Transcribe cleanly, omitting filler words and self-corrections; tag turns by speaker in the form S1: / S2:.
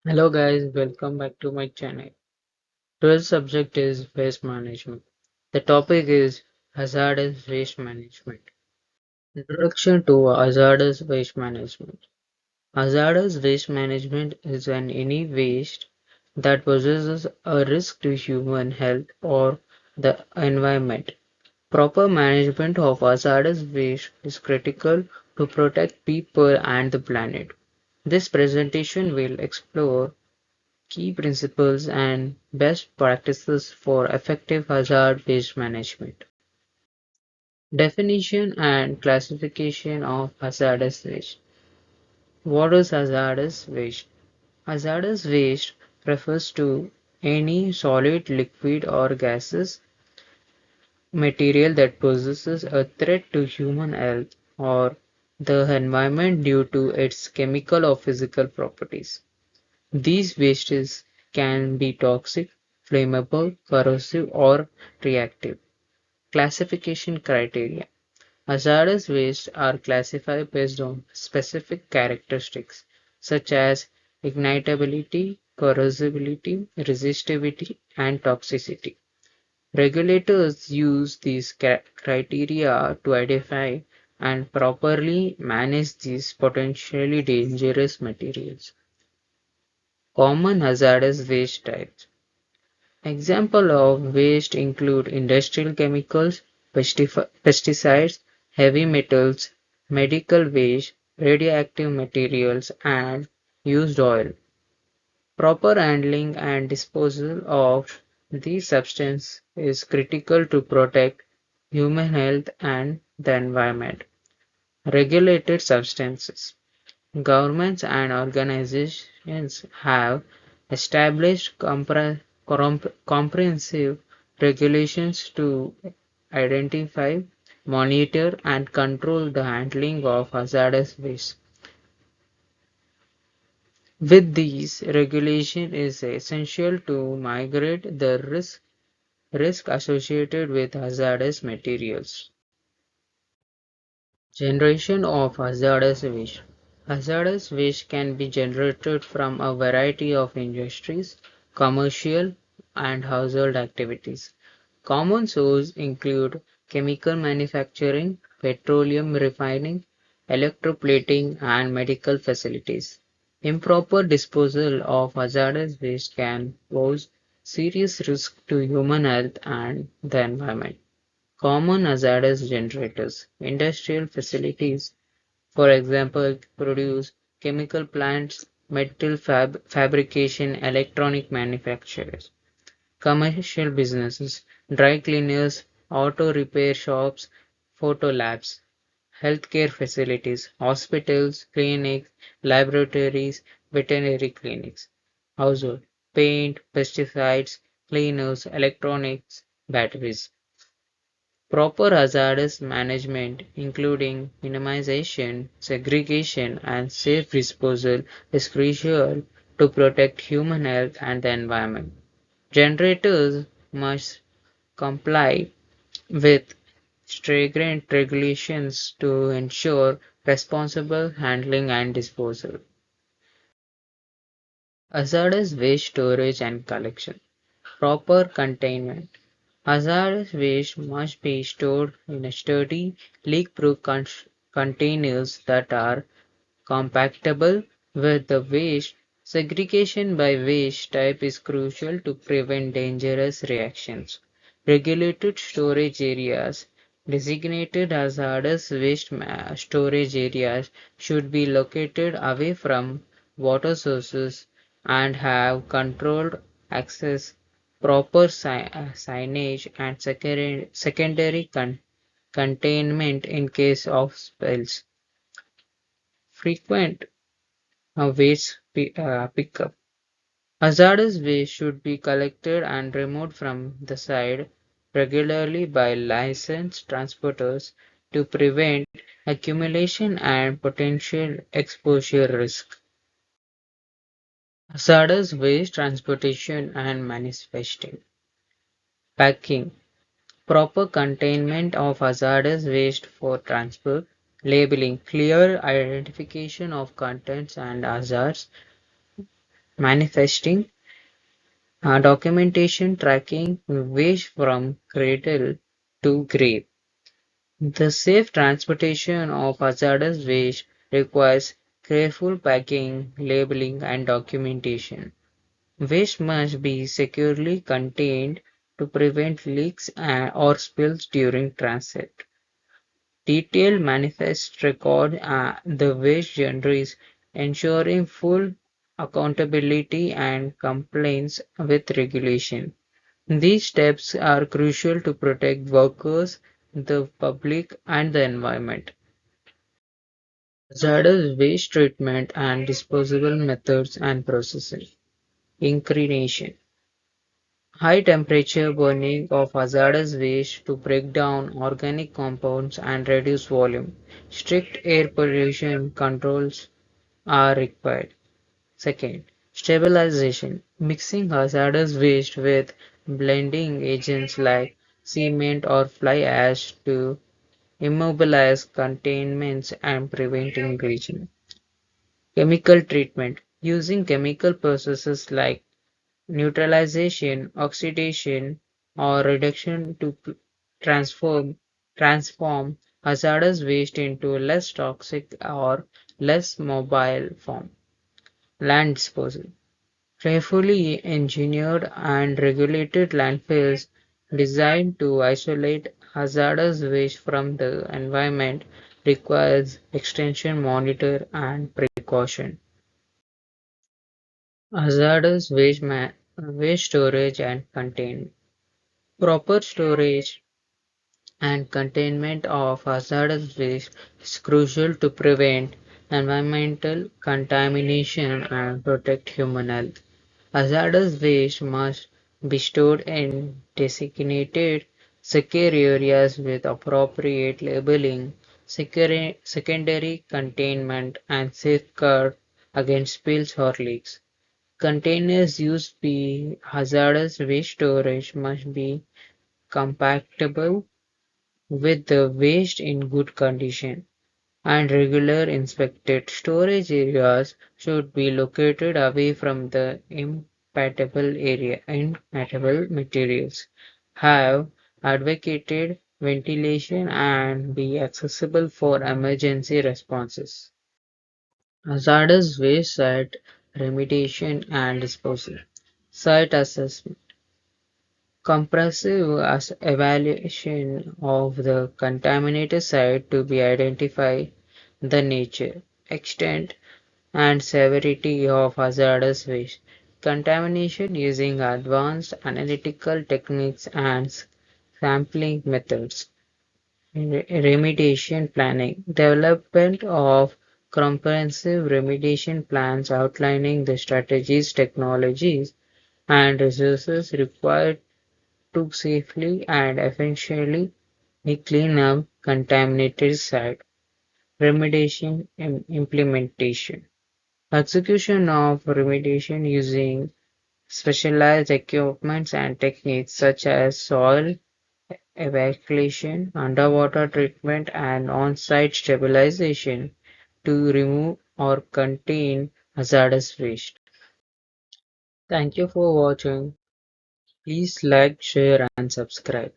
S1: Hello guys, welcome back to my channel. Today's subject is waste management. The topic is hazardous waste management. Introduction to hazardous waste management. Hazardous waste management is an any waste that poses a risk to human health or the environment. Proper management of hazardous waste is critical to protect people and the planet. This presentation will explore key principles and best practices for effective hazard waste management. Definition and classification of hazardous waste. What is hazardous waste? Hazardous waste refers to any solid, liquid, or gaseous material that possesses a threat to human health or the environment due to its chemical or physical properties. These wastes can be toxic, flammable, corrosive, or reactive. Classification criteria. Hazardous wastes are classified based on specific characteristics such as ignitability, corrosivity, resistivity, and toxicity. Regulators use these criteria to identify and properly manage these potentially dangerous materials. Common hazardous waste types. Examples of waste include industrial chemicals, pesticides, heavy metals, medical waste, radioactive materials, and used oil. Proper handling and disposal of these substances is critical to protect human health and the environment. Regulated substances. Governments and organizations have established comprehensive regulations to identify, monitor, and control the handling of hazardous waste. With these, regulation is essential to mitigate the risk associated with hazardous materials. Generation of hazardous waste. Hazardous waste can be generated from a variety of industries, commercial, and household activities. Common sources include chemical manufacturing, petroleum refining, electroplating, and medical facilities. Improper disposal of hazardous waste can pose serious risk to human health and the environment. Common hazardous generators. Industrial facilities, for example, produce chemical plants, metal fabrication, electronic manufacturers. Commercial businesses, dry cleaners, auto repair shops, photo labs. Healthcare facilities, hospitals, clinics, laboratories, veterinary clinics. Household, paint, pesticides, cleaners, electronics, batteries. Proper hazardous management, including minimization, segregation, and safe disposal, is crucial to protect human health and the environment. Generators must comply with stringent regulations to ensure responsible handling and disposal. Hazardous waste storage and collection. Proper containment. Hazardous waste must be stored in a sturdy, leak-proof containers that are compatible with the waste. Segregation by waste type is crucial to prevent dangerous reactions. Regulated storage areas. Designated hazardous waste storage areas should be located away from water sources and have controlled access, proper signage, and secondary containment in case of spills. Frequent waste pickup. Hazardous waste should be collected and removed from the site regularly by licensed transporters to prevent accumulation and potential exposure risk. Hazardous waste transportation and manifesting. Packing. Proper containment of hazardous waste for transport. Labeling. Clear identification of contents and hazards. manifesting documentation tracking waste from cradle to grave. The safe transportation of hazardous waste requires careful packing, labeling, and documentation. Waste must be securely contained to prevent leaks or spills during transit. Detailed manifests record the waste journeys, ensuring full accountability and compliance with regulation. These steps are crucial to protect workers, the public, and the environment. Hazardous waste treatment and disposal methods and processing. Inclination. High temperature burning of hazardous waste to break down organic compounds and reduce volume. Strict air pollution controls are required. Second, stabilization. Mixing hazardous waste with blending agents like cement or fly ash to immobilize containments and prevent ingredient. Chemical treatment. Using chemical processes like neutralization, oxidation, or reduction to transform hazardous waste into a less toxic or less mobile form. Land disposal. Carefully engineered and regulated landfills designed to isolate hazardous waste from the environment requires extension monitor and precaution. Hazardous waste storage and containment. Proper storage and containment of hazardous waste is crucial to prevent environmental contamination and protect human health. Hazardous waste must be stored in designated secure areas with appropriate labeling, secondary containment, and safeguard against spills or leaks. Containers used by hazardous waste storage must be compatible with the waste in good condition, and regular inspected storage areas should be located away from the incompatible materials. Have advocated ventilation and be accessible for emergency responses. Hazardous waste site remediation and disposal. Site assessment. Comprehensive evaluation of the contaminated site to be identify the nature, extent, and severity of hazardous waste. Contamination using advanced analytical techniques and sampling methods. Remediation planning. Development of comprehensive remediation plans outlining the strategies, technologies, and resources required to safely and efficiently clean up contaminated site. Remediation implementation. Execution of remediation using specialized equipments and techniques such as soil evacuation, underwater treatment, and on-site stabilization to remove or contain hazardous waste. Thank you for watching. Please like, share, and subscribe.